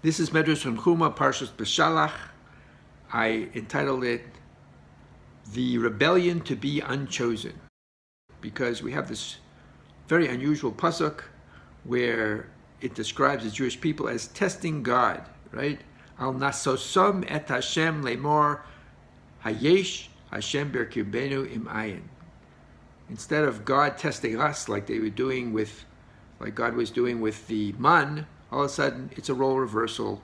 This is Midrash Tanchuma, Midrash Beshalach. I entitled it, The Rebellion to be Unchosen, because we have this very unusual pasuk where it describes the Jewish people as testing God, right? Al nasosom et Hashem lemor hayesh Hashem berkibenu im ayin. Instead of God testing us like God was doing with the man, all of a sudden it's a role reversal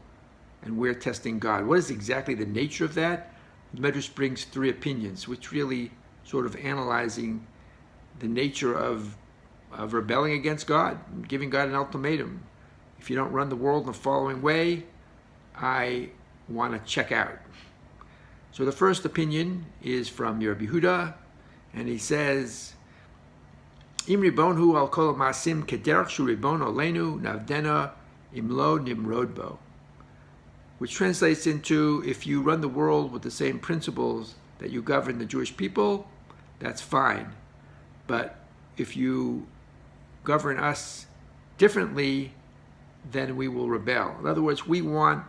and we're testing God. What is exactly the nature of that? The Midrash brings three opinions, which really sort of analyzing the nature of rebelling against God, giving God an ultimatum. If you don't run the world in the following way, I want to check out. So the first opinion is from Rabbi Yehuda, and he says, Im ribonhu al kol masim kederach shu ribon olenu navdena imlo nimrodbo, which translates into, if you run the world with the same principles that you govern the Jewish people, that's fine. But if you govern us differently, then we will rebel. In other words, we want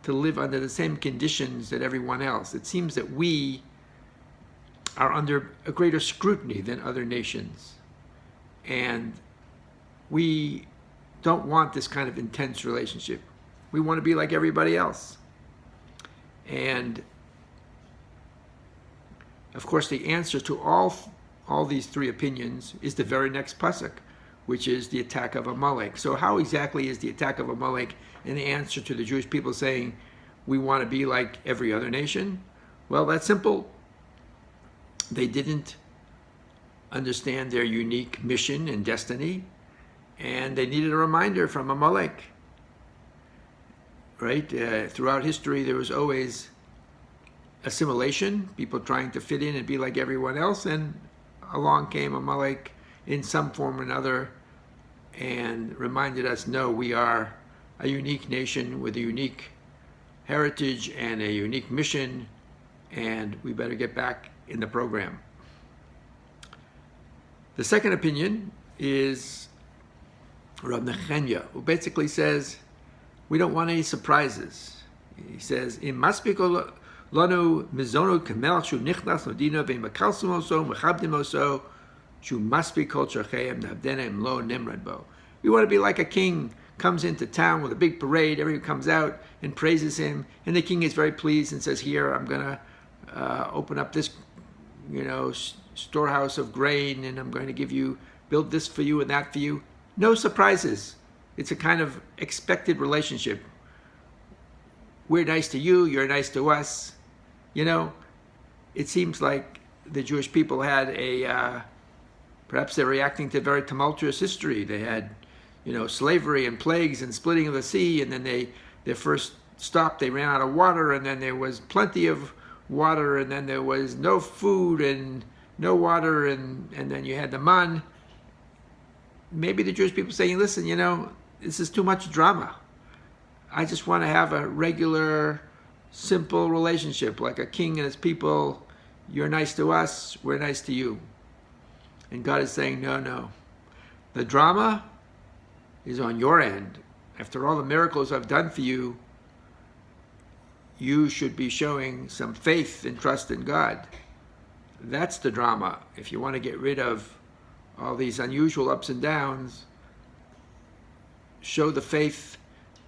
to live under the same conditions that everyone else. It seems that we are under a greater scrutiny than other nations. And we don't want this kind of intense relationship. We want to be like everybody else. And of course, the answer to all these three opinions is the very next pasuk, which is the attack of Amalek. So how exactly is the attack of Amalek an answer to the Jewish people saying, we want to be like every other nation? Well, that's simple. They didn't understand their unique mission and destiny, and they needed a reminder from Amalek. Right? Throughout history, there was always assimilation, people trying to fit in and be like everyone else, and along came Amalek in some form or another and reminded us, no, we are a unique nation with a unique heritage and a unique mission, and we better get back in the program. The second opinion is Rav Nechemya, who basically says, we don't want any surprises. He says, "Im maspiko lanu mizono k'melach shu nichnas l'dina ve'makalsum oso mechabdim oso shu maspik kol tzarcheim navdena im lo nimrad bo." We want to be like a king comes into town with a big parade. Everyone comes out and praises him, and the king is very pleased and says, "Here, I'm going to open up this, storehouse of grain, and I'm going to build this for you and that for you." No surprises. It's a kind of expected relationship. We're nice to you, you're nice to us. It seems like the Jewish people had perhaps they're reacting to very tumultuous history. They had, slavery and plagues and splitting of the sea, and then their first stop, they ran out of water, and then there was plenty of water, and then there was no food and no water, and then you had the man. Maybe the Jewish people saying, listen, this is too much drama. I just want to have a regular, simple relationship, like a king and his people. You're nice to us, we're nice to you. And God is saying, no. The drama is on your end. After all the miracles I've done for you, you should be showing some faith and trust in God. That's the drama. If you want to get rid of all these unusual ups and downs, show the faith,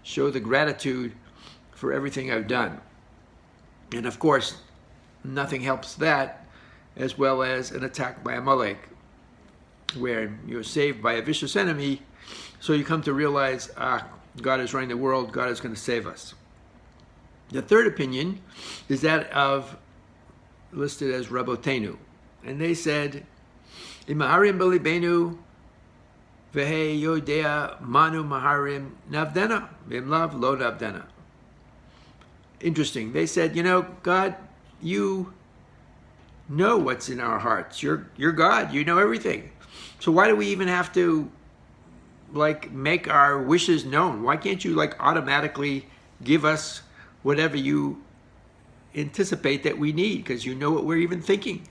show the gratitude for everything I've done. And of course, nothing helps that as well as an attack by Amalek, where you're saved by a vicious enemy, so you come to realize, God is running the world, God is going to save us. The third opinion is that of, listed as Rabotenu, and they said, Imaharim belibenu vehe yodea manu maharim navdena vimlav lo navdena. Interesting. They said, God, you know what's in our hearts. You're God. You know everything. So why do we even have to make our wishes known? Why can't you automatically give us whatever you anticipate that we need? Because you know what we're even thinking.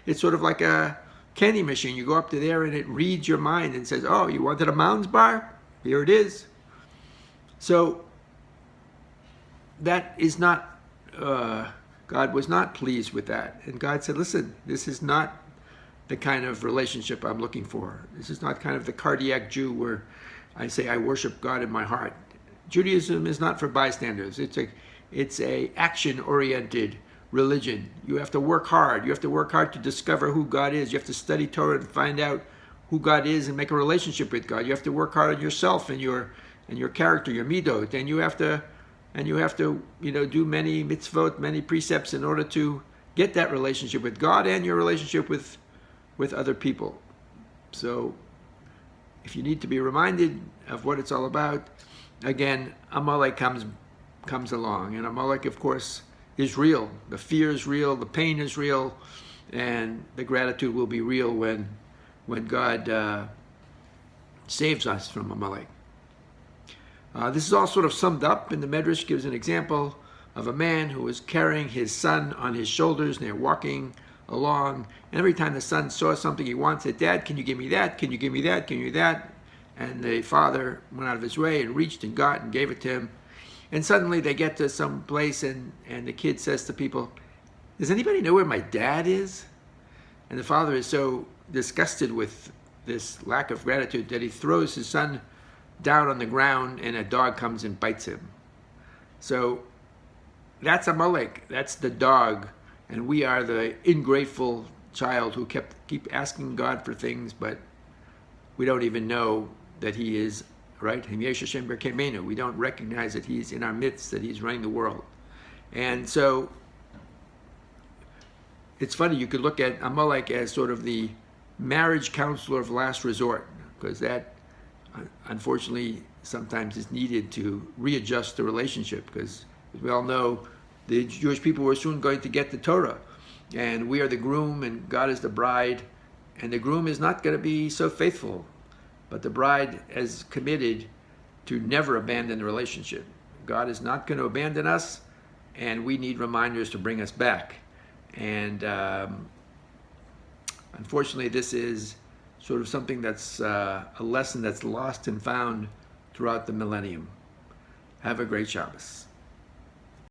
It's sort of like a candy machine. You go up to there and it reads your mind and says, oh, you wanted a Mounds bar? Here it is. So that is not, God was not pleased with that. And God said, listen, this is not the kind of relationship I'm looking for. This is not kind of the cardiac Jew where I say I worship God in my heart. Judaism is not for bystanders. It's a action-oriented religion. You have to work hard. You have to work hard to discover who God is. You have to study Torah and find out who God is and make a relationship with God. You have to work hard on yourself and your character, your midot, and you have to do many mitzvot, many precepts in order to get that relationship with God and your relationship with other people. So if you need to be reminded of what it's all about, again, Amalek comes along, and Amalek, of course, is real. The fear is real, the pain is real, and the gratitude will be real when God saves us from Amalek. This is all sort of summed up in the Midrash. Gives an example of a man who was carrying his son on his shoulders, and they're walking along, and every time the son saw something he wanted, Dad, can you give me that? Can you give me that? Can you give me that? And the father went out of his way and reached and got and gave it to him. And suddenly they get to some place, and the kid says to people, does anybody know where my dad is? And the father is so disgusted with this lack of gratitude that he throws his son down on the ground, and a dog comes and bites him. So that's Amalek. That's the dog. And we are the ingrateful child who keep asking God for things, but we don't even know that He is, right? We don't recognize that He's in our midst, that He's running the world. And so it's funny, you could look at Amalek as sort of the marriage counselor of last resort, because that unfortunately sometimes is needed to readjust the relationship, because as we all know, the Jewish people were soon going to get the Torah, and we are the groom and God is the bride, and the groom is not going to be so faithful, but the bride is committed to never abandon the relationship. God is not going to abandon us, and we need reminders to bring us back. And unfortunately, this is sort of something that's a lesson that's lost and found throughout the millennium. Have a great Shabbos.